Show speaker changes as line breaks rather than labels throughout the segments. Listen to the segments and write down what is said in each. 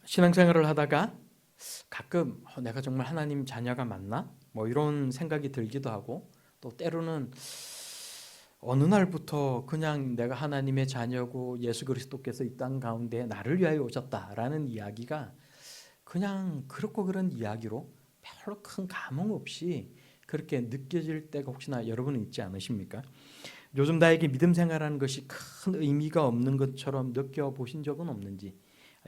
신앙생활을 하다가 가끔 내가 정말 하나님 자녀가 맞나? 뭐 이런 생각이 들기도 하고, 또 때로는 어느 날부터 그냥 내가 하나님의 자녀고 예수 그리스도께서 이 땅 가운데 나를 위하여 오셨다라는 이야기가 그냥 그렇고 그런 이야기로 별로 큰 감흥 없이 그렇게 느껴질 때가 혹시나 여러분은 있지 않으십니까? 요즘 나에게 믿음 생활하는 것이 큰 의미가 없는 것처럼 느껴보신 적은 없는지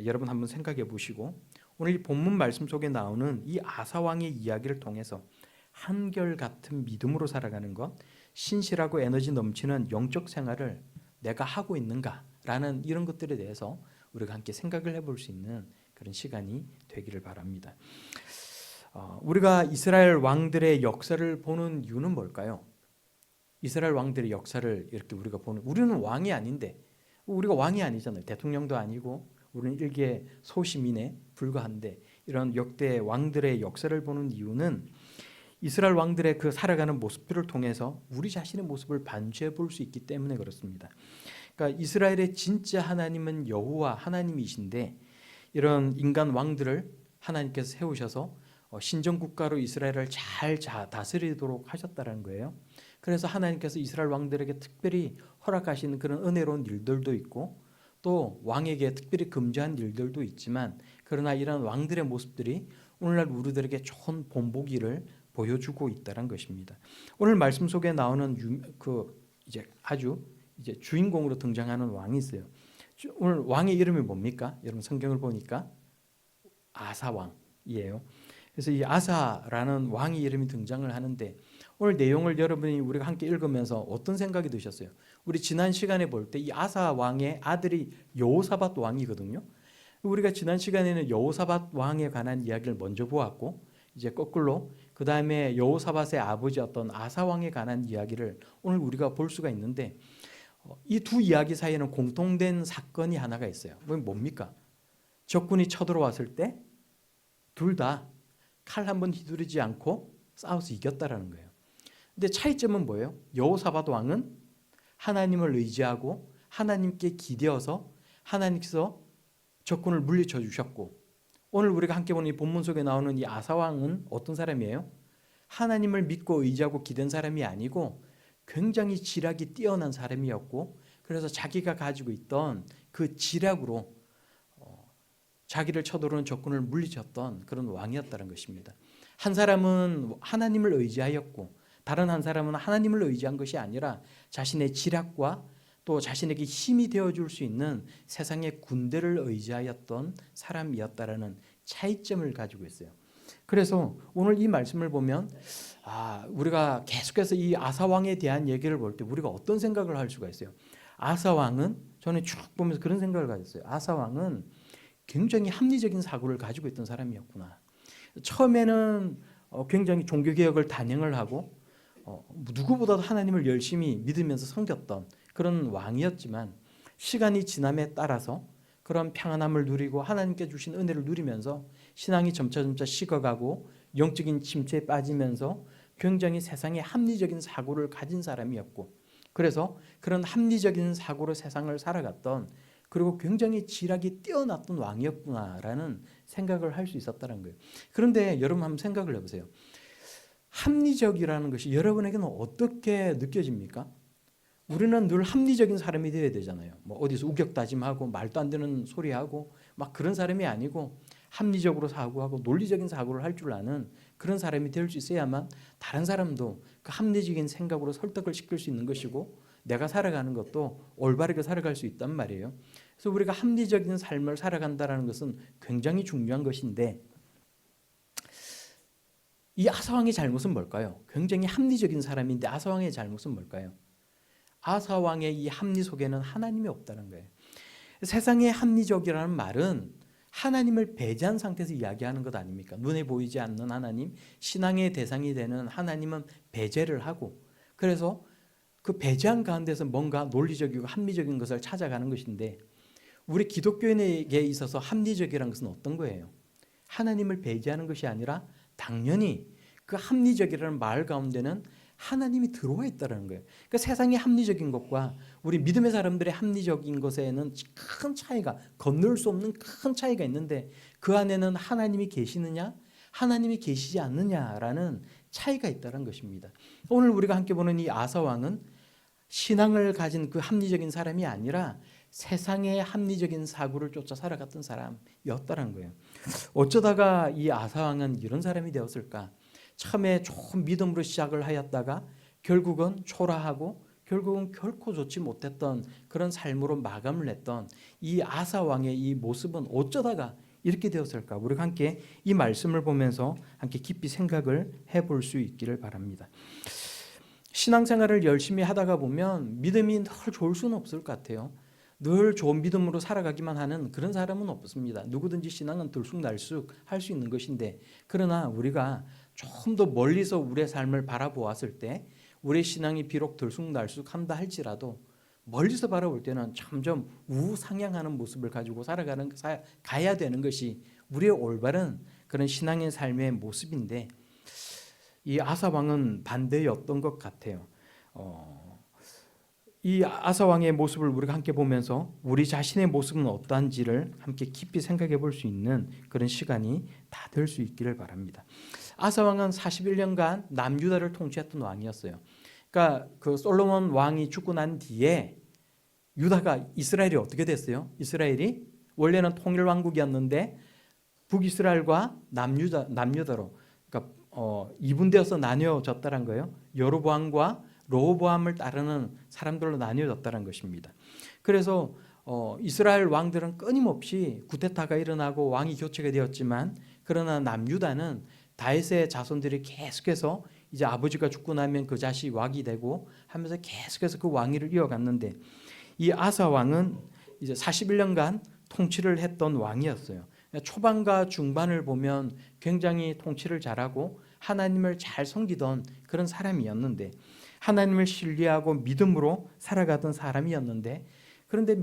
여러분 한번 생각해 보시고, 오늘 이 본문 말씀 속에 나오는 이 아사 왕의 이야기를 통해서 한결같은 믿음으로 살아가는 것, 신실하고 에너지 넘치는 영적 생활을 내가 하고 있는가라는 이런 것들에 대해서 우리가 함께 생각을 해볼 수 있는 그런 시간이 되기를 바랍니다. 우리가 이스라엘 왕들의 역사를 보는 이유는 뭘까요? 이스라엘 왕들의 역사를 이렇게 우리가 보는, 우리는 왕이 아닌데, 우리가 왕이 아니잖아요. 대통령도 아니고 우리는 일개 소시민에 불과한데, 이런 역대 왕들의 역사를 보는 이유는 이스라엘 왕들의 그 살아가는 모습들을 통해서 우리 자신의 모습을 반추해 볼 수 있기 때문에 그렇습니다. 그러니까 이스라엘의 진짜 하나님은 여호와 하나님이신데, 이런 인간 왕들을 하나님께서 세우셔서 신정 국가로 이스라엘을 잘 다스리도록 하셨다는 거예요. 그래서 하나님께서 이스라엘 왕들에게 특별히 허락하시는 그런 은혜로운 일들도 있고, 또 왕에게 특별히 금지한 일들도 있지만, 그러나 이런 왕들의 모습들이 오늘날 우리들에게 좋은 본보기를 보여주고 있다는 것입니다. 오늘 말씀 속에 나오는 이제 아주 이제 주인공으로 등장하는 왕이 있어요. 오늘 왕의 이름이 뭡니까? 여러분 성경을 보니까 아사 왕이에요. 그래서 이 아사라는 왕의 이름이 등장을 하는데, 오늘 내용을 여러분이 우리가 함께 읽으면서 어떤 생각이 드셨어요? 우리 지난 시간에 볼 때 이 아사 왕의 아들이 여호사밧 왕이거든요. 우리가 지난 시간에는 여호사밧 왕에 관한 이야기를 먼저 보았고, 이제 거꾸로 그 다음에 여호사밧의 아버지였던 아사 왕에 관한 이야기를 오늘 우리가 볼 수가 있는데, 이 두 이야기 사이에는 공통된 사건이 하나가 있어요. 뭡니까? 적군이 쳐들어왔을 때 둘 다 칼 한 번 휘두르지 않고 싸워서 이겼다라는 거예요. 근데 차이점은 뭐예요? 여호사밧 왕은 하나님을 의지하고 하나님께 기대어서 하나님께서 적군을 물리쳐 주셨고, 오늘 우리가 함께 보는 이 본문 속에 나오는 이 아사 왕은 어떤 사람이에요? 하나님을 믿고 의지하고 기댄 사람이 아니고 굉장히 지략이 뛰어난 사람이었고, 그래서 자기가 가지고 있던 그 지략으로 자기를 쳐들어오는 적군을 물리쳤던 그런 왕이었다는 것입니다. 한 사람은 하나님을 의지하였고, 다른 한 사람은 하나님을 의지한 것이 아니라 자신의 지략과 또 자신에게 힘이 되어줄 수 있는 세상의 군대를 의지하였던 사람이었다라는 차이점을 가지고 있어요. 그래서 오늘 이 말씀을 보면 우리가 계속해서 이 아사 왕에 대한 얘기를 볼 때 우리가 어떤 생각을 할 수가 있어요? 아사 왕은, 저는 쭉 보면서 그런 생각을 가졌어요. 아사 왕은 굉장히 합리적인 사고를 가지고 있던 사람이었구나. 처음에는 굉장히 종교개혁을 단행을 하고 누구보다도 하나님을 열심히 믿으면서 섬겼던 그런 왕이었지만, 시간이 지남에 따라서 그런 평안함을 누리고 하나님께 주신 은혜를 누리면서 신앙이 점차 식어가고 영적인 침체에 빠지면서 굉장히 세상에 합리적인 사고를 가진 사람이었고, 그래서 그런 합리적인 사고로 세상을 살아갔던, 그리고 굉장히 지략이 뛰어났던 왕이었구나라는 생각을 할 수 있었다는 거예요. 그런데 여러분 한번 생각을 해보세요. 합리적이라는 것이 여러분에게는 어떻게 느껴집니까? 우리는 늘 합리적인 사람이 되어야 되잖아요. 뭐 어디서 우격다짐하고 말도 안 되는 소리하고 막 그런 사람이 아니고, 합리적으로 사고하고 논리적인 사고를 할 줄 아는 그런 사람이 될 수 있어야만 다른 사람도 그 합리적인 생각으로 설득을 시킬 수 있는 것이고, 내가 살아가는 것도 올바르게 살아갈 수 있단 말이에요. 그래서 우리가 합리적인 삶을 살아간다는 것은 굉장히 중요한 것인데, 이 아사왕의 잘못은 뭘까요? 굉장히 합리적인 사람인데 아사왕의 잘못은 뭘까요? 아사왕의 이 합리 속에는 하나님이 없다는 거예요. 세상의 합리적이라는 말은 하나님을 배제한 상태에서 이야기하는 것 아닙니까? 눈에 보이지 않는 하나님, 신앙의 대상이 되는 하나님은 배제를 하고, 그래서 그 배제한 가운데서 뭔가 논리적이고 합리적인 것을 찾아가는 것인데, 우리 기독교인에게 있어서 합리적이라는 것은 어떤 거예요? 하나님을 배제하는 것이 아니라 당연히 그 합리적이라는 말 가운데는 하나님이 들어와 있다는 거예요. 그러니까 세상의 합리적인 것과 우리 믿음의 사람들의 합리적인 것에는 큰 차이가, 건널 수 없는 큰 차이가 있는데 그 안에는 하나님이 계시느냐 하나님이 계시지 않느냐라는 차이가 있다는 것입니다. 오늘 우리가 함께 보는 이 아사 왕은 신앙을 가진 그 합리적인 사람이 아니라 세상의 합리적인 사고를 쫓아 살아갔던 사람이었다는 거예요. 어쩌다가 이 아사 왕은 이런 사람이 되었을까? 처음에 좋은 믿음으로 시작을 하였다가 결국은 초라하고 결국은 결코 좋지 못했던 그런 삶으로 마감을 했던 이 아사 왕의 이 모습은 어쩌다가 이렇게 되었을까? 우리가 함께 이 말씀을 보면서 함께 깊이 생각을 해볼 수 있기를 바랍니다. 신앙생활을 열심히 하다가 보면 믿음이 늘 좋을 수는 없을 것 같아요. 늘 좋은 믿음으로 살아가기만 하는 그런 사람은 없습니다. 누구든지 신앙은 들쑥날쑥 할 수 있는 것인데, 그러나 우리가 좀 더 멀리서 우리의 삶을 바라보았을 때 우리의 신앙이 비록 들쑥날쑥한다 할지라도 멀리서 바라볼 때는 점점 우상향하는 모습을 가지고 가야 되는 것이 우리의 올바른 그런 신앙의 삶의 모습인데, 이 아사 왕은 반대였던 것 같아요. 이 아사 왕의 모습을 우리가 함께 보면서 우리 자신의 모습은 어떠한지를 함께 깊이 생각해 볼 수 있는 그런 시간이 다 될 수 있기를 바랍니다. 아사 왕은 41년간 남유다를 통치했던 왕이었어요. 그러니까 그 솔로몬 왕이 죽고 난 뒤에 이스라엘이 어떻게 됐어요? 이스라엘이 원래는 통일 왕국이었는데 북이스라엘과 남유다로 그러니까 이분되어서 나뉘어졌다는 거예요. 여로보암과 로보암을 따르는 사람들로 나뉘어졌다는 것입니다. 그래서 이스라엘 왕들은 끊임없이 쿠데타가 일어나고 왕이 교체가 되었지만, 그러나 남유다는 다윗의 자손들이 계속해서 이제 아버지가 죽고 나면 그 자식이 왕이 되고 하면서 계속해서 그 왕위를 이어갔는데, 이 아사 왕은 이제 41년간 통치를 했던 왕이었어요. 초반과 중반을 보면 굉장히 통치를 잘하고 하나님을 잘 섬기던 그런 사람이었는데, 하나님을 신뢰하고 믿음으로 살아가던 사람이었는데, 그런데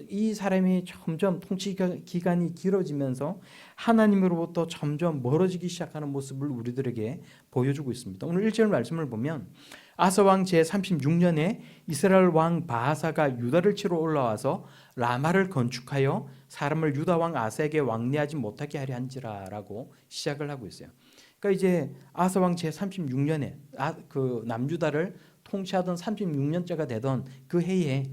이 사람이 점점 통치 기간이 길어지면서 하나님으로부터 점점 멀어지기 시작하는 모습을 우리들에게 보여주고 있습니다. 오늘 1절 말씀을 보면 아사 왕 제36년에 이스라엘 왕 바하사가 유다를 치러 올라와서 라마를 건축하여 사람을 유다 왕 아사에게 왕래하지 못하게 하려 한지라라고 시작을 하고 있어요. 그러니까 이제 아사 왕 제36년에 그 남유다를 통치하던 36년째가 되던 그 해에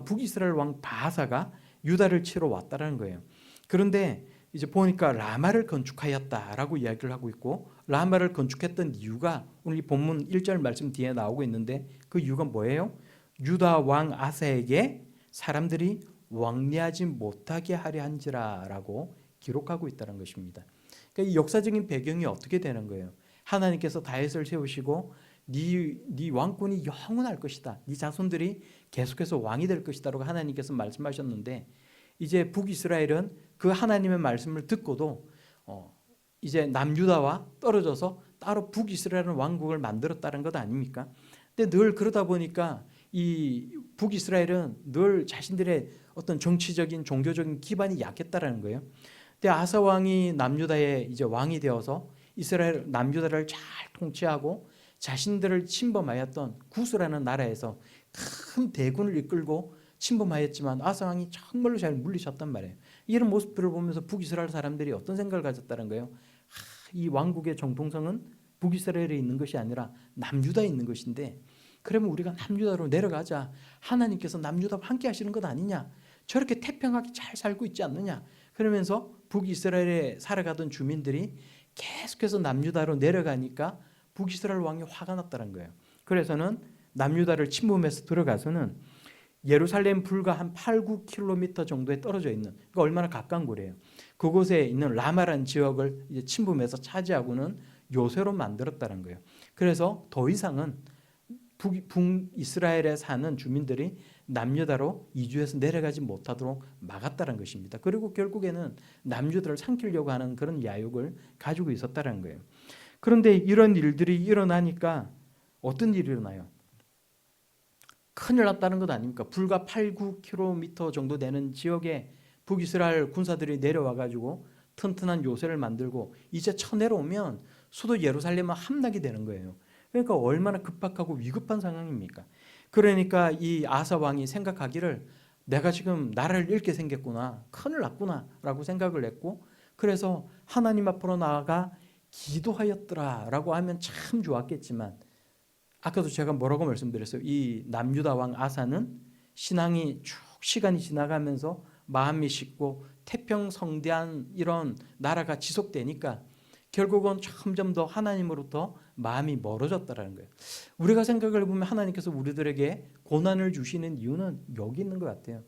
북이스라엘 왕 바하사가 유다를 치러 왔다는 거예요. 그런데 이제 보니까 라마를 건축하였다라고 이야기를 하고 있고, 라마를 건축했던 이유가 오늘 이 본문 1절 말씀 뒤에 나오고 있는데, 그 이유가 뭐예요? 유다 왕 아사에게 사람들이 왕래하지 못하게 하려 한지라라고 기록하고 있다는 것입니다. 그러니까 이 역사적인 배경이 어떻게 되는 거예요? 하나님께서 다윗을 세우시고 네 왕권이 영원할 것이다, 네 자손들이 계속해서 왕이 될 것이다라고 하나님께서 말씀하셨는데, 이제 북이스라엘은 그 하나님의 말씀을 듣고도 이제 남유다와 떨어져서 따로 북이스라엘은 왕국을 만들었다는 것 아닙니까? 근데 늘 그러다 보니까 이 북이스라엘은 늘 자신들의 어떤 정치적인 종교적인 기반이 약했다라는 거예요. 근데 아사 왕이 남유다의 이제 왕이 되어서 이스라엘 남유다를 잘 통치하고 자신들을 침범하였던 구스라는 나라에서 큰 대군을 이끌고 침범하였지만 아사 왕이 정말로 잘 물리쳤단 말이에요. 이런 모습들을 보면서 북이스라엘 사람들이 어떤 생각을 가졌다는 거예요? 이 왕국의 정통성은 북이스라엘에 있는 것이 아니라 남유다에 있는 것인데, 그러면 우리가 남유다로 내려가자. 하나님께서 남유다와 함께 하시는 것 아니냐? 저렇게 태평하게 잘 살고 있지 않느냐? 그러면서 북이스라엘에 살아가던 주민들이 계속해서 남유다로 내려가니까 북이스라엘 왕이 화가 났다는 거예요. 그래서는 남유다를 침범해서 들어가서는 예루살렘 불과 한 8-9km 정도에 떨어져 있는, 그러니까 얼마나 가까운 거래요. 그곳에 있는 라마라는 지역을 이제 침범해서 차지하고는 요새로 만들었다는 거예요. 그래서 더 이상은 북이스라엘에 사는 주민들이 남유다로 이주해서 내려가지 못하도록 막았다는 것입니다. 그리고 결국에는 남유다를 삼키려고 하는 그런 야욕을 가지고 있었다는 거예요. 그런데 이런 일들이 일어나니까 어떤 일이 일어나요? 큰일 났다는 것 아닙니까? 불과 8-9km 정도 되는 지역에 북이스라엘 군사들이 내려와 가지고 튼튼한 요새를 만들고 이제 쳐내려오면 수도 예루살렘은 함락이 되는 거예요. 그러니까 얼마나 급박하고 위급한 상황입니까? 그러니까 이 아사 왕이 생각하기를 내가 지금 나라를 잃게 생겼구나, 큰일 났구나라고 생각을 했고, 그래서 하나님 앞으로 나아가 기도하였더라라고 하면 참 좋았겠지만, 아까도 제가 뭐라고 말씀드렸어요? 이 남유다 왕 아사는 신앙이 쭉 시간이 지나가면서 마음이 식고 태평성대한 이런 나라가 지속되니까 결국은 점점 더 하나님으로부터 마음이 멀어졌다는 거예요. 우리가 생각을 해보면 하나님께서 우리들에게 고난을 주시는 이유는 여기 있는 것 같아요.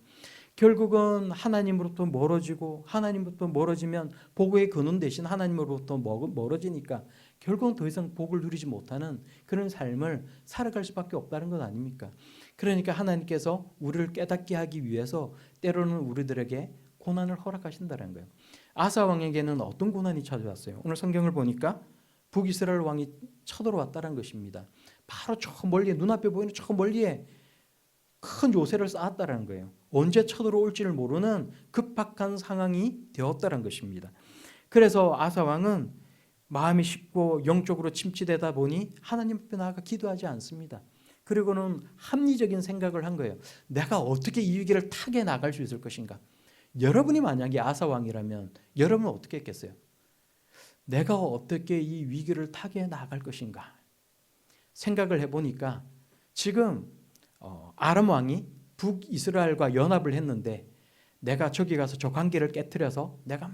결국은 하나님으로부터 멀어지고, 하나님으로부터 멀어지면 복의 근원 대신 하나님으로부터 멀어지니까 결국은 더 이상 복을 누리지 못하는 그런 삶을 살아갈 수밖에 없다는 것 아닙니까? 그러니까 하나님께서 우리를 깨닫게 하기 위해서 때로는 우리들에게 고난을 허락하신다는 거예요. 아사 왕에게는 어떤 고난이 찾아왔어요? 오늘 성경을 보니까 북이스라엘 왕이 쳐들어왔다는 것입니다. 바로 저 멀리, 눈앞에 보이는 저 멀리에 큰 요새를 쌓았다는 거예요. 언제 쳐들어올지를 모르는 급박한 상황이 되었다는 것입니다. 그래서 아사 왕은 마음이 쉽고 영적으로 침체되다 보니 하나님 앞에 나아가 기도하지 않습니다. 그리고는 합리적인 생각을 한 거예요. 내가 어떻게 이 위기를 타개 나갈 수 있을 것인가? 여러분이 만약에 아사 왕이라면 여러분은 어떻게 했겠어요? 내가 어떻게 이 위기를 타개 나갈 것인가? 생각을 해보니까 지금 아람 왕이 북이스라엘과 연합을 했는데 내가 저기 가서 저 관계를 깨트려서 내가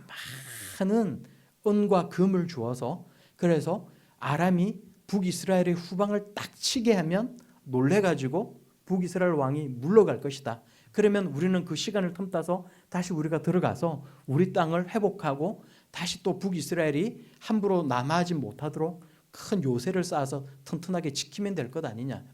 많은 은과 금을 주어서 그래서 아람이 북이스라엘의 후방을 딱 치게 하면 놀래가지고 북이스라엘 왕이 물러갈 것이다. 그러면 우리는 그 시간을 틈타서 다시 우리가 들어가서 우리 땅을 회복하고 다시 또 북이스라엘이 함부로 남하하지 못하도록 큰 요새를 쌓아서 튼튼하게 지키면 될 것 아니냐.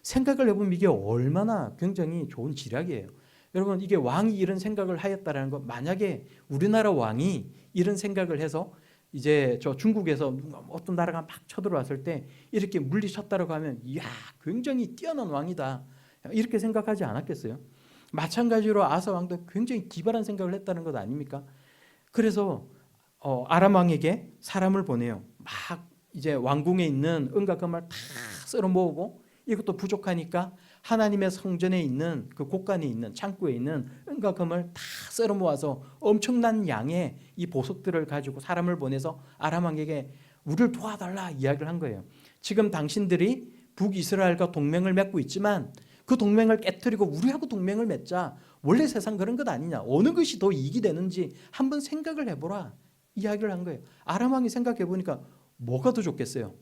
생각을 해보면 이게 얼마나 굉장히 좋은 지략이에요. 여러분, 이게 왕이 이런 생각을 하였다는 것, 만약에 우리나라 왕이 이런 생각을 해서 이제 저 중국에서 어떤 나라가 막 쳐들어왔을 때 이렇게 물리쳤다라고 하면 이야, 굉장히 뛰어난 왕이다, 이렇게 생각하지 않았겠어요? 마찬가지로 아사 왕도 굉장히 기발한 생각을 했다는 것 아닙니까? 그래서 아람 왕에게 사람을 보내요. 막 이제 왕궁에 있는 은과 금을 다 쓸어 모으고, 이것도 부족하니까 하나님의 성전에 있는 그 곳간에 있는 창고에 있는 은과 금을 다 쓸어 모아서 엄청난 양의 이 보석들을 가지고 사람을 보내서 아람 왕에게 우리를 도와달라 이야기를 한 거예요. 지금 당신들이 북이스라엘과 동맹을 맺고 있지만 그 동맹을 깨뜨리고 우리하고 동맹을 맺자. 원래 세상 그런 것 아니냐, 어느 것이 더 이익이 되는지 한번 생각을 해보라 이야기를 한 거예요. 아람 왕이 생각해 보니까 뭐가 더 좋겠어요?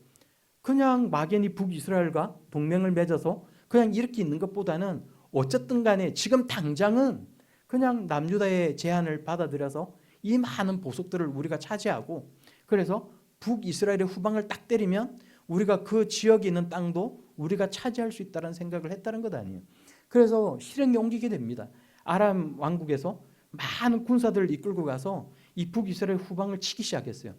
그냥 막연히 북이스라엘과 동맹을 맺어서 그냥 이렇게 있는 것보다는 어쨌든 간에 지금 당장은 그냥 남유다의 제안을 받아들여서 이 많은 보석들을 우리가 차지하고, 그래서 북이스라엘의 후방을 딱 때리면 우리가 그 지역에 있는 땅도 우리가 차지할 수 있다는 생각을 했다는 것 아니에요. 그래서 실행에 옮기게 됩니다. 아람 왕국에서 많은 군사들을 이끌고 가서 이 북이스라엘 후방을 치기 시작했어요.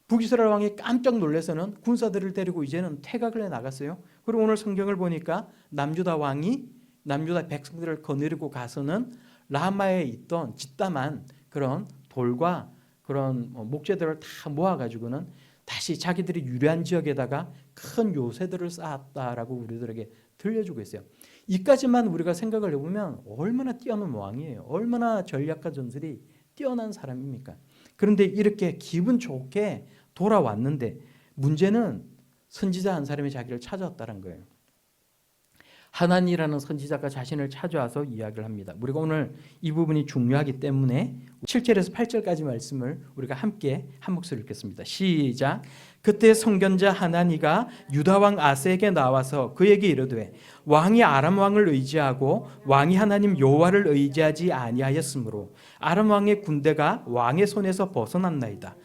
북이스라엘 왕이 깜짝 놀라서는 군사들을 데리고 이제는 퇴각을 해 나갔어요. 그리고 오늘 성경을 보니까 남유다 왕이 남유다 백성들을 거느리고 가서는 라마에 있던 짓담한 그런 돌과 그런 목재들을 다 모아가지고는 다시 자기들이 유리한 지역에다가 큰 요새들을 쌓았다라고 우리들에게 들려주고 있어요. 이까지만 우리가 생각을 해보면 얼마나 뛰어난 왕이에요. 얼마나 전략과 전술이 뛰어난 사람입니까? 그런데 이렇게 기분 좋게 돌아왔는데 문제는 선지자 한 사람이 자기를 찾아왔다는 거예요. 하나니라는 선지자가 자신을 찾아와서 이야기를 합니다. 우리가 오늘 이 부분이 중요하기 때문에 7절에서 8절까지 말씀을 우리가 함께 한 목소리 읽겠습니다. 시작. 그때 선견자 하나니가 유다 왕 아스에게 나와서 그에게 이르되 왕이 아람 왕을 의지하고 왕이 하나님 여호와를 의지하지 아니하였으므로 아람 왕의 군대가 왕의 손에서 벗어났나이다.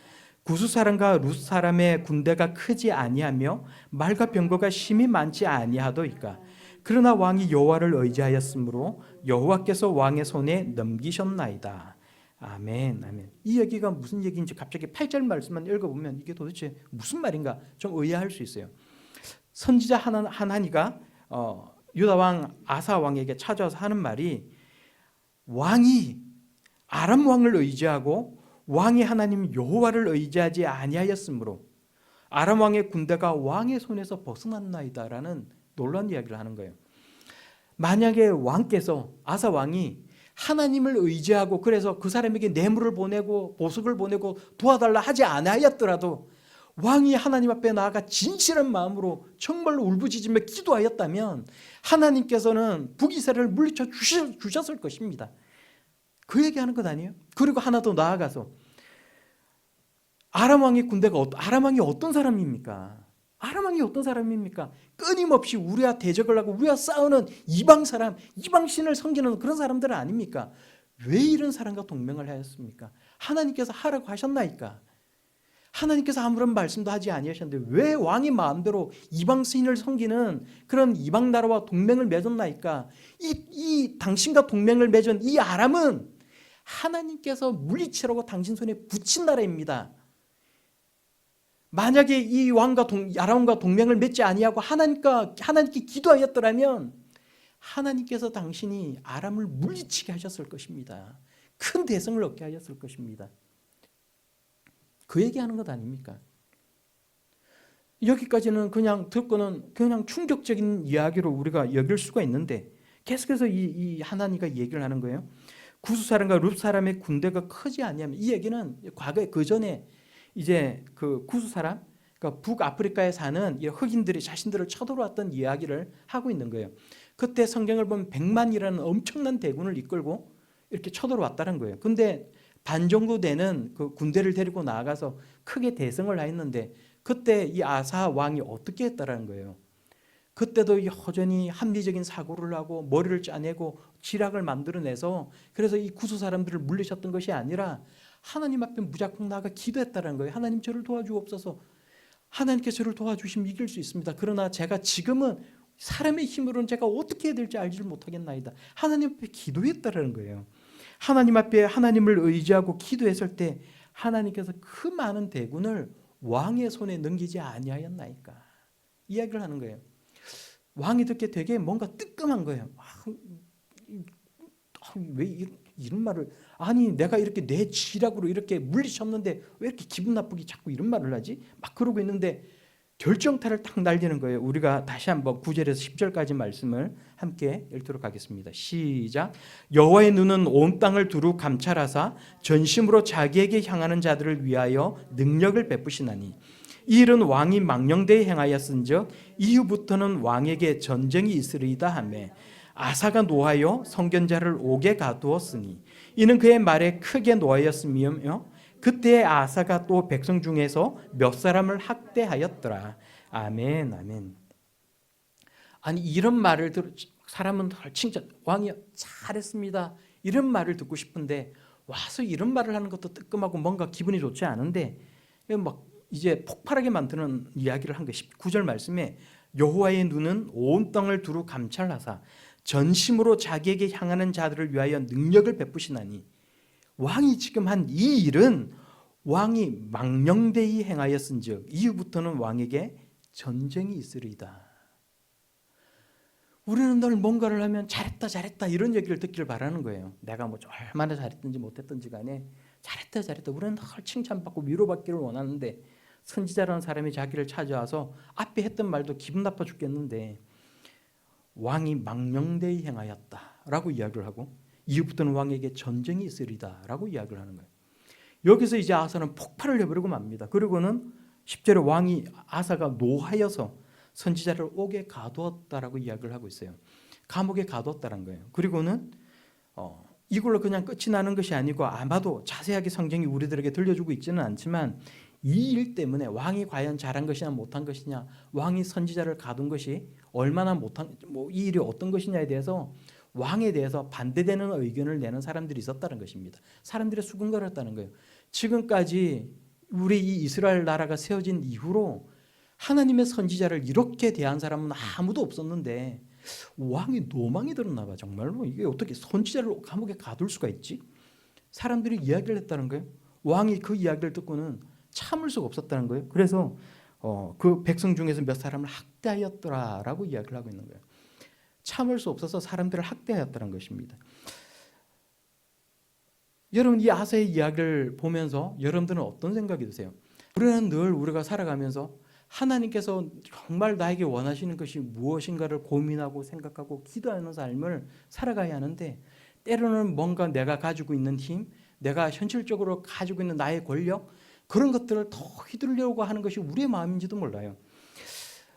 구스 사람과 룻 사람의 군대가 크지 아니하며 말과 병거가 심히 많지 아니하도이까. 그러나 왕이 여호와를 의지하였으므로 여호와께서 왕의 손에 넘기셨나이다. 아멘, 아멘. 이 얘기가 무슨 얘기인지 갑자기 8절 말씀만 읽어보면 이게 도대체 무슨 말인가 좀 의아할 수 있어요. 선지자 하나니가 유다 왕 아사 왕에게 찾아와서 하는 말이, 왕이 아람 왕을 의지하고 왕이 하나님 여호와를 의지하지 아니하였으므로, 아람 왕의 군대가 왕의 손에서 벗어났나이다라는 놀라운 이야기를 하는 거예요. 만약에 왕께서, 아사 왕이 하나님을 의지하고 그래서 그 사람에게 뇌물을 보내고 보석을 보내고 도와달라 하지 않았더라도 왕이 하나님 앞에 나아가 진실한 마음으로 정말로 울부짖으며 기도하였다면 하나님께서는 북이스라엘을 물리쳐 주셨을 것입니다. 그 얘기하는 것 아니에요? 그리고 하나 더 나아가서 아람 왕의 군대가 아람 왕이 어떤 사람입니까? 아람 왕이 어떤 사람입니까? 끊임없이 우리와 대적을 하고 우리와 싸우는 이방 사람, 이방 신을 섬기는 그런 사람들은 아닙니까? 왜 이런 사람과 동맹을 하였습니까? 하나님께서 하라고 하셨나이까? 하나님께서 아무런 말씀도 하지 아니하셨는데 왜 왕이 마음대로 이방 신을 섬기는 그런 이방 나라와 동맹을 맺었나이까? 이 당신과 동맹을 맺은 이 아람은 하나님께서 물리치라고 당신 손에 붙인 나라입니다. 만약에 이 왕과 아람과 동맹을 맺지 아니하고 하나님께 기도하였더라면 하나님께서 당신이 아람을 물리치게 하셨을 것입니다. 큰 대성을 얻게 하셨을 것입니다. 그 얘기하는 것 아닙니까? 여기까지는 그냥 듣고는 그냥 충격적인 이야기로 우리가 여길 수가 있는데 계속해서 이 하나님과 얘기를 하는 거예요. 구스 사람과 룹 사람의 군대가 크지 아니하면, 이 얘기는 과거에 그 전에 이제 그 구스 사람, 그러니까 북아프리카에 사는 흑인들이 자신들을 쳐들어왔던 이야기를 하고 있는 거예요. 그때 성경을 보면 100만이라는 엄청난 대군을 이끌고 이렇게 쳐들어왔다는 거예요. 근데 반 정도 되는 그 군대를 데리고 나아가서 크게 대성을 하였는데 그때 이 아사 왕이 어떻게 했다라는 거예요. 그때도 여전히 합리적인 사고를 하고 머리를 짜내고 지략을 만들어내서 그래서 이 구스 사람들을 물리쳤던 것이 아니라 하나님 앞에 무작정 나아가 기도했다는 거예요. 하나님 저를 도와주옵소서. 하나님께서 저를 도와주시면 이길 수 있습니다. 그러나 제가 지금은 사람의 힘으로는 제가 어떻게 해야 될지 알지를 못하겠나이다. 하나님 앞에 기도했다는 거예요. 하나님 앞에 하나님을 의지하고 기도했을 때 하나님께서 그 많은 대군을 왕의 손에 넘기지 아니하였나이까. 이야기를 하는 거예요. 왕이 듣기에 되게 뭔가 뜨끔한 거예요. 왜 이런 말을, 아니 내가 이렇게 내 지략으로 이렇게 물리쳤는데 왜 이렇게 기분 나쁘게 자꾸 이런 말을 하지? 막 그러고 있는데 결정타를 딱 날리는 거예요. 우리가 다시 한번 9절에서 10절까지 말씀을 함께 읽도록 하겠습니다. 시작. 여호와의 눈은 온 땅을 두루 감찰하사 전심으로 자기에게 향하는 자들을 위하여 능력을 베푸시나니 이 일은 왕이 망령되이 행하였은즉 이후부터는 왕에게 전쟁이 있으리이다 하매 아사가 노하여 선견자를 옥에 가두었으니 이는 그의 말에 크게 노하였으며 그때 아사가 또 백성 중에서 몇 사람을 학대하였더라. 아멘, 아멘. 아니 이런 말을 사람은 칭찬, 왕이 잘했습니다. 이런 말을 듣고 싶은데 와서 이런 말을 하는 것도 뜨끔하고 뭔가 기분이 좋지 않은데 막 이제 폭발하게 만드는 이야기를 한 게 19절 말씀에 여호와의 눈은 온 땅을 두루 감찰하사 전심으로 자기에게 향하는 자들을 위하여 능력을 베푸시나니 왕이 지금 한 이 일은 왕이 망령되이 행하였은즉 이후부터는 왕에게 전쟁이 있으리이다. 우리는 늘 뭔가를 하면 잘했다 잘했다 이런 얘기를 듣기를 바라는 거예요. 내가 뭐 얼마나 잘했든지 못했든지 간에 잘했다 잘했다 우리는 늘 칭찬받고 위로받기를 원하는데 선지자라는 사람이 자기를 찾아와서 앞에 했던 말도 기분 나빠 죽겠는데 왕이 망령되이 행하였다라고 이야기를 하고 이후부터는 왕에게 전쟁이 있으리다라고 이야기를 하는 거예요. 여기서 이제 아사는 폭발을 해버리고 맙니다. 그리고는 10절에 왕이 아사가 노하여서 선지자를 옥에 가두었다라고 이야기를 하고 있어요. 감옥에 가두었다는 거예요. 그리고는 이걸로 그냥 끝이 나는 것이 아니고 아마도 자세하게 성경이 우리들에게 들려주고 있지는 않지만 이 일 때문에 왕이 과연 잘한 것이냐 못한 것이냐, 왕이 선지자를 가둔 것이 얼마나 못한, 이 일이 어떤 것이냐에 대해서 왕에 대해서 반대되는 의견을 내는 사람들이 있었다는 것입니다. 사람들이 수군거렸다는 거예요. 지금까지 우리 이 이스라엘 나라가 세워진 이후로 하나님의 선지자를 이렇게 대한 사람은 아무도 없었는데 왕이 노망이 들었나 봐. 정말로 이게 어떻게 선지자를 감옥에 가둘 수가 있지? 사람들이 이야기를 했다는 거예요. 왕이 그 이야기를 듣고는 참을 수가 없었다는 거예요. 그래서 그 백성 중에서 몇 사람을 학대하였더라라고 이야기를 하고 있는 거예요. 참을 수 없어서 사람들을 학대하였다는 것입니다. 여러분 이 아사의 이야기를 보면서 여러분들은 어떤 생각이 드세요? 우리는 늘 우리가 살아가면서 하나님께서 정말 나에게 원하시는 것이 무엇인가를 고민하고 생각하고 기도하는 삶을 살아가야 하는데, 때로는 뭔가 내가 가지고 있는 힘, 내가 현실적으로 가지고 있는 나의 권력, 그런 것들을 더 휘두르려고 하는 것이 우리의 마음인지도 몰라요.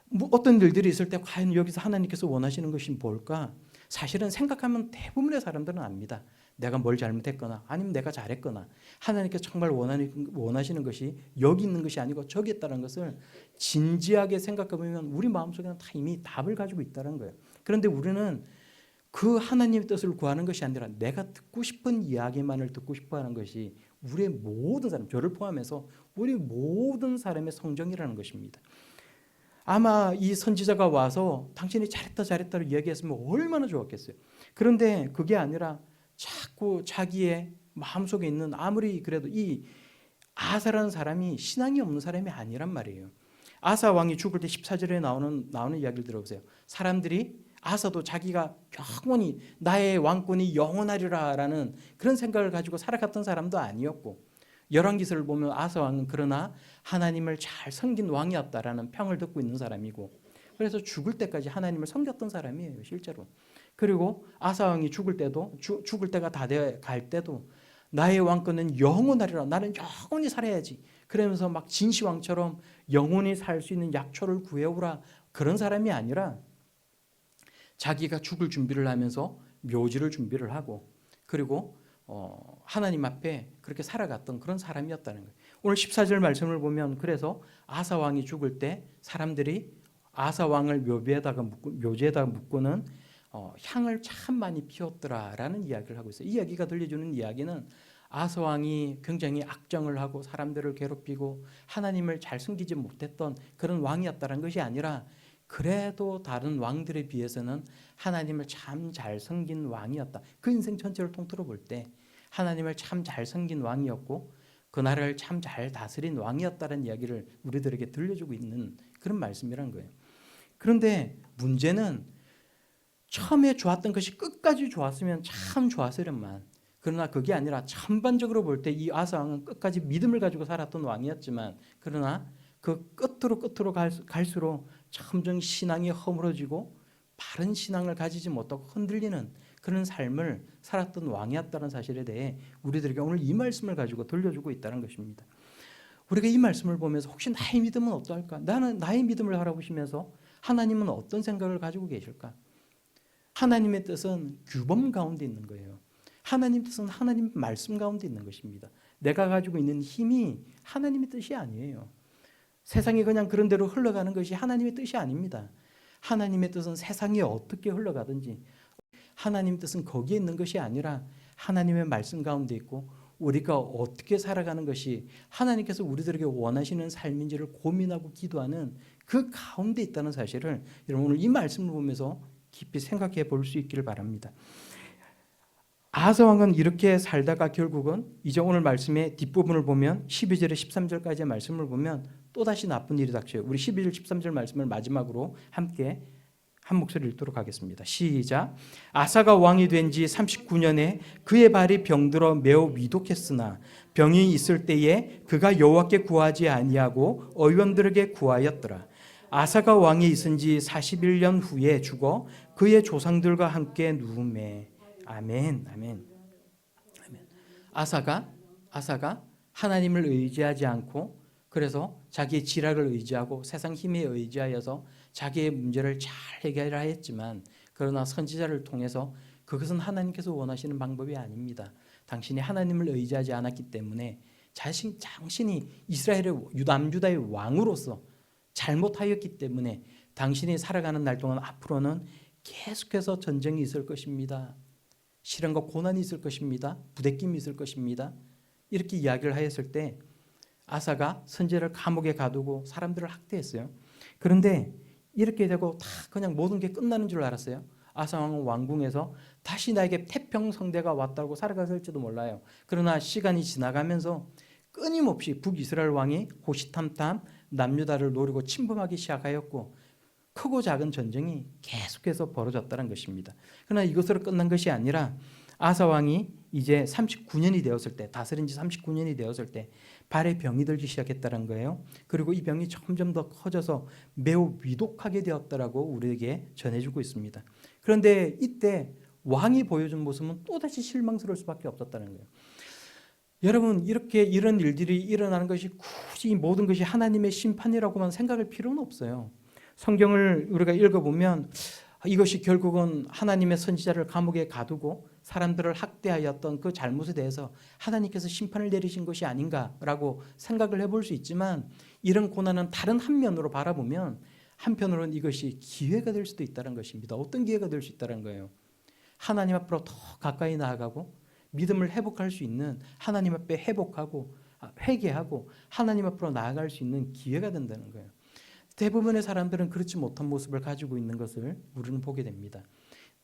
뭐 어떤 일들이 있을 때 과연 여기서 하나님께서 원하시는 것이 뭘까? 사실은 생각하면 대부분의 사람들은 압니다. 내가 뭘 잘못했거나 아니면 내가 잘했거나, 하나님께서 정말 원하시는 것이 여기 있는 것이 아니고 저기 있다는 것을 진지하게 생각해보면 우리 마음속에는 다 이미 답을 가지고 있다는 거예요. 그런데 우리는 그 하나님의 뜻을 구하는 것이 아니라 내가 듣고 싶은 이야기만을 듣고 싶어하는 것이 우리의 모든 사람, 저를 포함해서 우리 모든 사람의 성정이라는 것입니다. 아마 이 선지자가 와서 당신이 잘했다로 이야기했으면 얼마나 좋았겠어요. 그런데 그게 아니라 자꾸 자기의 마음속에 있는, 아무리 그래도 이 아사라는 사람이 신앙이 없는 사람이 아니란 말이에요. 아사 왕이 죽을 때 14절에 나오는 이야기를 들어보세요. 사람들이 아사도 자기가 영원히 나의 왕권이 영원하리라라는 그런 생각을 가지고 살아갔던 사람도 아니었고, 열왕기서를 보면 아사 왕은 그러나 하나님을 잘 섬긴 왕이었다라는 평을 듣고 있는 사람이고, 그래서 죽을 때까지 하나님을 섬겼던 사람이에요, 실제로. 그리고 아사 왕이 죽을 때가 다 돼 갈 때도 나의 왕권은 영원하리라, 나는 영원히 살아야지, 그러면서 막 진시황처럼 영원히 살 수 있는 약초를 구해오라, 그런 사람이 아니라 자기가 죽을 준비를 하면서 묘지를 준비를 하고, 그리고 하나님 앞에 그렇게 살아갔던 그런 사람이었다는 거예요. 오늘 14절 말씀을 보면, 그래서 아사 왕이 죽을 때 사람들이 아사 왕을 묘지에다가 묻고는 향을 참 많이 피웠더라라는 이야기를 하고 있어요. 이 이야기가 들려주는 이야기는 아사 왕이 굉장히 악정을 하고 사람들을 괴롭히고 하나님을 잘 섬기지 못했던 그런 왕이었다는 것이 아니라, 그래도 다른 왕들에 비해서는 하나님을 참 잘 섬긴 왕이었다. 그 인생 전체를 통틀어 볼 때 하나님을 참 잘 섬긴 왕이었고 그 나라를 참 잘 다스린 왕이었다는 이야기를 우리들에게 들려주고 있는 그런 말씀이라는 거예요. 그런데 문제는 처음에 좋았던 것이 끝까지 좋았으면 참 좋았으련만, 그러나 그게 아니라 전반적으로 볼 때 이 아사 왕은 끝까지 믿음을 가지고 살았던 왕이었지만, 그러나 그 끝으로 갈수록 점점 신앙이 허물어지고 바른 신앙을 가지지 못하고 흔들리는 그런 삶을 살았던 왕이었다는 사실에 대해 우리들에게 오늘 이 말씀을 가지고 들려주고 있다는 것입니다. 우리가 이 말씀을 보면서 혹시 나의 믿음은 어떠할까? 나는 나의 믿음을 바라보시면서 하나님은 어떤 생각을 가지고 계실까? 하나님의 뜻은 규범 가운데 있는 거예요. 하나님의 뜻은 하나님 말씀 가운데 있는 것입니다. 내가 가지고 있는 힘이 하나님의 뜻이 아니에요. 세상이 그냥 그런 대로 흘러가는 것이 하나님의 뜻이 아닙니다. 하나님의 뜻은 세상이 어떻게 흘러가든지 하나님의 뜻은 거기에 있는 것이 아니라 하나님의 말씀 가운데 있고, 우리가 어떻게 살아가는 것이 하나님께서 우리들에게 원하시는 삶인지를 고민하고 기도하는 그 가운데 있다는 사실을 여러분 오늘 이 말씀을 보면서 깊이 생각해 볼 수 있기를 바랍니다. 아하스 왕은 이렇게 살다가 결국은 이제 오늘 말씀의 뒷부분을 보면 12절에 13절까지의 말씀을 보면 또다시 나쁜 일이 닥쳐요. 우리 12절 13절 말씀을 마지막으로 함께 한 목소리 읽도록 하겠습니다. 시작. 아사가 왕이 된 지 39년에 그의 발이 병들어 매우 위독했으나 병이 있을 때에 그가 여호와께 구하지 아니하고 의원들에게 구하였더라. 아사가 왕이 있은 지 41년 후에 죽어 그의 조상들과 함께 누우매. 아멘. 아멘. 아멘. 아사가 하나님을 의지하지 않고, 그래서 자기의 지략을 의지하고 세상 힘에 의지하여서 자기의 문제를 잘 해결하였지만, 그러나 선지자를 통해서 그것은 하나님께서 원하시는 방법이 아닙니다. 당신이 하나님을 의지하지 않았기 때문에 당신이 이스라엘의 남유다의 왕으로서 잘못하였기 때문에 당신이 살아가는 날 동안 앞으로는 계속해서 전쟁이 있을 것입니다. 시련과 고난이 있을 것입니다. 부대낌이 있을 것입니다. 이렇게 이야기를 하였을 때 아사가 선지자를 감옥에 가두고 사람들을 학대했어요. 그런데 이렇게 되고 다 그냥 모든 게 끝나는 줄 알았어요. 아사 왕은 왕궁에서 다시 나에게 태평성대가 왔다고 살아갔을지도 몰라요. 그러나 시간이 지나가면서 끊임없이 북이스라엘 왕이 호시탐탐 남유다를 노리고 침범하기 시작하였고, 크고 작은 전쟁이 계속해서 벌어졌다는 것입니다. 그러나 이것으로 끝난 것이 아니라 아사 왕이 이제 39년이 되었을 때, 다스린 지 39년이 되었을 때 발에 병이 들기 시작했다는 거예요. 그리고 이 병이 점점 더 커져서 매우 위독하게 되었다라고 우리에게 전해주고 있습니다. 그런데 이때 왕이 보여준 모습은 또다시 실망스러울 수밖에 없었다는 거예요. 여러분, 이렇게 이런 일들이 일어나는 것이 굳이 모든 것이 하나님의 심판이라고만 생각할 필요는 없어요. 성경을 우리가 읽어보면 이것이 결국은 하나님의 선지자를 감옥에 가두고 사람들을 학대하였던 그 잘못에 대해서 하나님께서 심판을 내리신 것이 아닌가라고 생각을 해볼 수 있지만, 이런 고난은 다른 한 면으로 바라보면 한편으로는 이것이 기회가 될 수도 있다는 것입니다. 어떤 기회가 될 수 있다는 거예요? 하나님 앞으로 더 가까이 나아가고 믿음을 회복할 수 있는, 하나님 앞에 회개하고 하나님 앞으로 나아갈 수 있는 기회가 된다는 거예요. 대부분의 사람들은 그렇지 못한 모습을 가지고 있는 것을 우리는 보게 됩니다.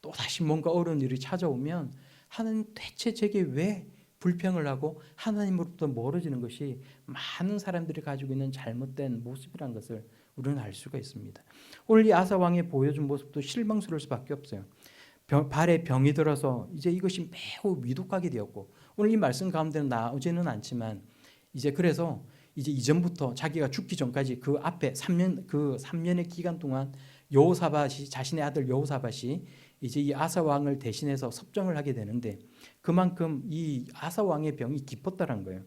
또다시 뭔가 어려운 일이 찾아오면 하나님 대체 제게 왜 불평을 하고 하나님으로부터 멀어지는 것이 많은 사람들이 가지고 있는 잘못된 모습이라는 것을 우리는 알 수가 있습니다. 오늘 이 아사 왕이 보여준 모습도 실망스러울 수밖에 없어요. 발에 병이 들어서 이제 이것이 매우 위독하게 되었고, 오늘 이 말씀 가운데는 나오지는 않지만 이제 그래서 이제 이전부터 자기가 죽기 전까지 그 앞에 3년의 기간 동안 여호사밧이, 자신의 아들 여호사밧이 이제 이 아사 왕을 대신해서 섭정을 하게 되는데, 그만큼 이 아사 왕의 병이 깊었다는 거예요.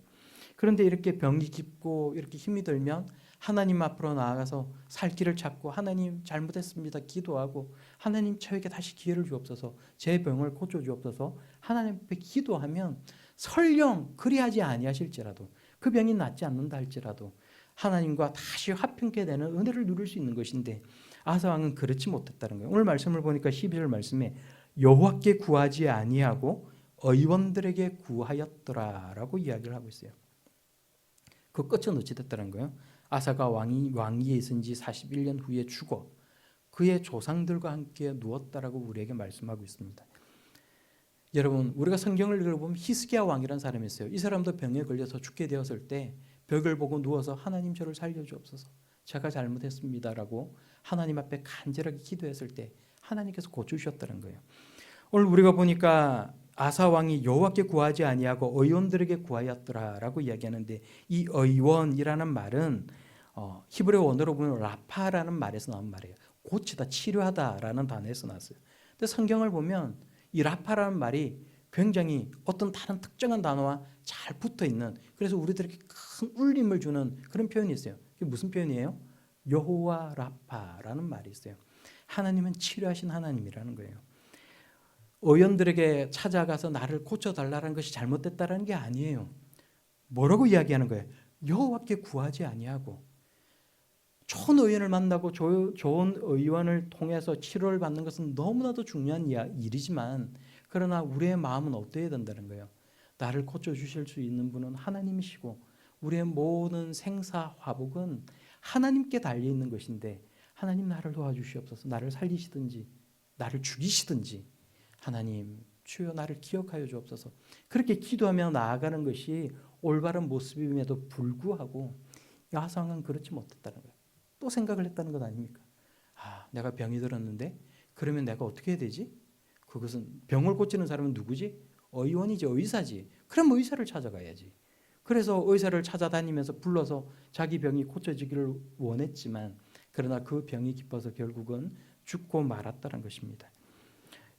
그런데 이렇게 병이 깊고 이렇게 힘이 들면 하나님 앞으로 나아가서 살 길을 찾고, 하나님 잘못했습니다 기도하고, 하나님 저에게 다시 기회를 주옵소서, 제 병을 고쳐 주옵소서 하나님 앞에 기도하면 설령 그리하지 아니하실지라도, 그 병이 낫지 않는다 할지라도 하나님과 다시 화평케 되는 은혜를 누릴 수 있는 것인데, 아사 왕은 그렇지 못했다는 거예요. 오늘 말씀을 보니까 12절 말씀에 여호와께 구하지 아니하고 의원들에게 구하였더라라고 이야기를 하고 있어요. 그 끝은 어찌 됐다는 거예요? 아사가 왕위에 있은 지 41년 후에 죽어 그의 조상들과 함께 누웠다라고 우리에게 말씀하고 있습니다. 여러분, 우리가 성경을 읽어보면 히스기야 왕이라는 사람이 있어요. 이 사람도 병에 걸려서 죽게 되었을 때 벽을 보고 누워서 하나님 저를 살려주옵소서, 제가 잘못했습니다라고 하나님 앞에 간절하게 기도했을 때 하나님께서 고쳐주셨다는 거예요. 오늘 우리가 보니까 아사 왕이 여호와께 구하지 아니하고 의원들에게 구하였더라라고 이야기하는데, 이 의원이라는 말은 히브리 원어로 보면 라파라는 말에서 나온 말이에요. 고치다, 치료하다라는 단어에서 나왔어요. 근데 성경을 보면 이 라파라는 말이 굉장히 어떤 다른 특정한 단어와 잘 붙어 있는, 그래서 우리들에게 큰 울림을 주는 그런 표현이 있어요. 그게 무슨 표현이에요? 여호와 라파라는 말이 있어요. 하나님은 치료하신 하나님이라는 거예요. 의원들에게 찾아가서 나를 고쳐달라는 것이 잘못됐다는 게 아니에요. 뭐라고 이야기하는 거예요? 여호와께 구하지 아니하고, 좋은 의원을 만나고 좋은 의원을 통해서 치료를 받는 것은 너무나도 중요한 일이지만, 그러나 우리의 마음은 어때야 된다는 거예요? 나를 고쳐주실 수 있는 분은 하나님이시고, 우리의 모든 생사화복은 하나님께 달려있는 것인데, 하나님 나를 도와주시옵소서, 나를 살리시든지 나를 죽이시든지 하나님 주여 나를 기억하여 주옵소서, 그렇게 기도하며 나아가는 것이 올바른 모습임에도 불구하고 야상은 그렇지 못했다는 거예요. 또 생각을 했다는 것 아닙니까? 내가 병이 들었는데 그러면 내가 어떻게 해야 되지? 그것은 병을 고치는 사람은 누구지? 의원이지, 의사지. 그럼 의사를 찾아가야지. 그래서 의사를 찾아다니면서 불러서 자기 병이 고쳐지기를 원했지만, 그러나 그 병이 깊어서 결국은 죽고 말았다는 것입니다.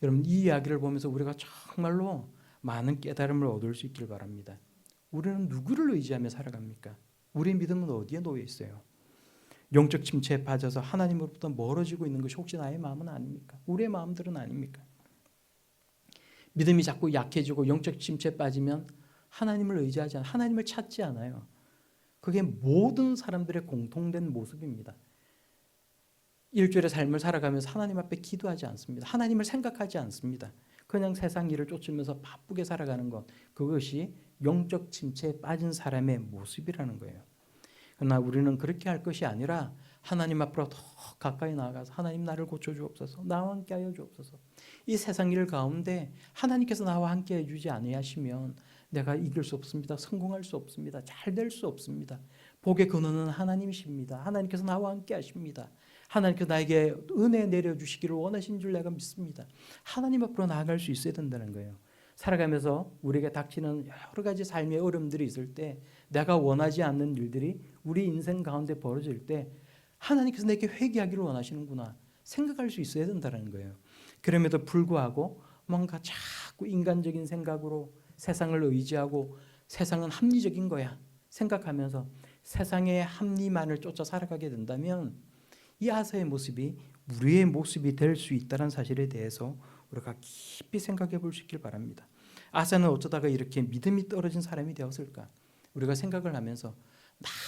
여러분, 이 이야기를 보면서 우리가 정말로 많은 깨달음을 얻을 수 있길 바랍니다. 우리는 누구를 의지하며 살아갑니까? 우리의 믿음은 어디에 놓여 있어요? 영적 침체에 빠져서 하나님으로부터 멀어지고 있는 것이 혹시 나의 마음은 아닙니까? 우리의 마음들은 아닙니까? 믿음이 자꾸 약해지고 영적 침체에 빠지면 하나님을 의지하지 않아요. 하나님을 찾지 않아요. 그게 모든 사람들의 공통된 모습입니다. 일주일의 삶을 살아가면서 하나님 앞에 기도하지 않습니다. 하나님을 생각하지 않습니다. 그냥 세상 일을 쫓으면서 바쁘게 살아가는 것, 그것이 영적 침체에 빠진 사람의 모습이라는 거예요. 그러나 우리는 그렇게 할 것이 아니라 하나님 앞으로 더 가까이 나아가서 하나님 나를 고쳐주옵소서, 나와 함께 하여 주옵소서. 이 세상 일 가운데 하나님께서 나와 함께 해주지 아니하시면 내가 이길 수 없습니다. 성공할 수 없습니다. 잘 될 수 없습니다. 복의 근원은 하나님이십니다. 하나님께서 나와 함께 하십니다. 하나님께서 나에게 은혜 내려주시기를 원하신 줄 내가 믿습니다. 하나님 앞으로 나아갈 수 있어야 된다는 거예요. 살아가면서 우리에게 닥치는 여러 가지 삶의 어려움들이 있을 때, 내가 원하지 않는 일들이 우리 인생 가운데 벌어질 때 하나님께서 내게 회개하기를 원하시는구나 생각할 수 있어야 된다는 거예요. 그럼에도 불구하고 뭔가 자꾸 인간적인 생각으로 세상을 의지하고 세상은 합리적인 거야 생각하면서 세상의 합리만을 쫓아 살아가게 된다면 이 아사의 모습이 우리의 모습이 될 수 있다는 사실에 대해서 우리가 깊이 생각해 볼 수 있길 바랍니다. 아사는 어쩌다가 이렇게 믿음이 떨어진 사람이 되었을까? 우리가 생각을 하면서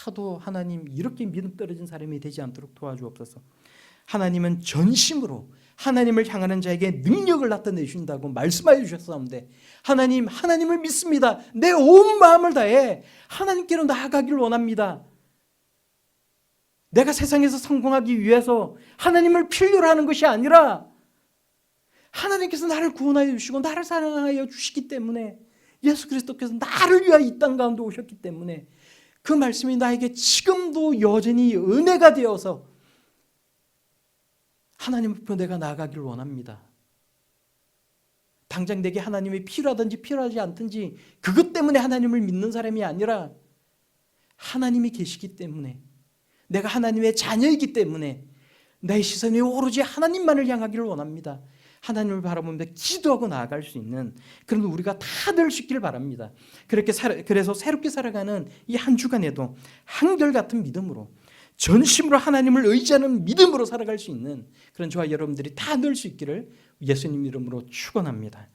나도 하나님 이렇게 믿음 떨어진 사람이 되지 않도록 도와주옵소서. 하나님은 전심으로 하나님을 향하는 자에게 능력을 나타내 주신다고 말씀하여 주셨사온데 하나님을 믿습니다. 내 온 마음을 다해 하나님께로 나아가기를 원합니다. 내가 세상에서 성공하기 위해서 하나님을 필요로 하는 것이 아니라 하나님께서 나를 구원하여 주시고 나를 사랑하여 주시기 때문에 예수 그리스도께서 나를 위하여 이 땅 가운데 오셨기 때문에 그 말씀이 나에게 지금도 여전히 은혜가 되어서 하나님 앞으로 내가 나아가기를 원합니다. 당장 내게 하나님이 필요하든지 필요하지 않든지 그것 때문에 하나님을 믿는 사람이 아니라 하나님이 계시기 때문에 내가 하나님의 자녀이기 때문에 내 시선이 오로지 하나님만을 향하기를 원합니다. 하나님을 바라보며 기도하고 나아갈 수 있는 그런 우리가 다 될 수 있기를 바랍니다. 그래서 새롭게 살아가는 이 한 주간에도 한결같은 믿음으로 전심으로 하나님을 의지하는 믿음으로 살아갈 수 있는 그런 저와 여러분들이 다 될 수 있기를 예수님 이름으로 축원합니다.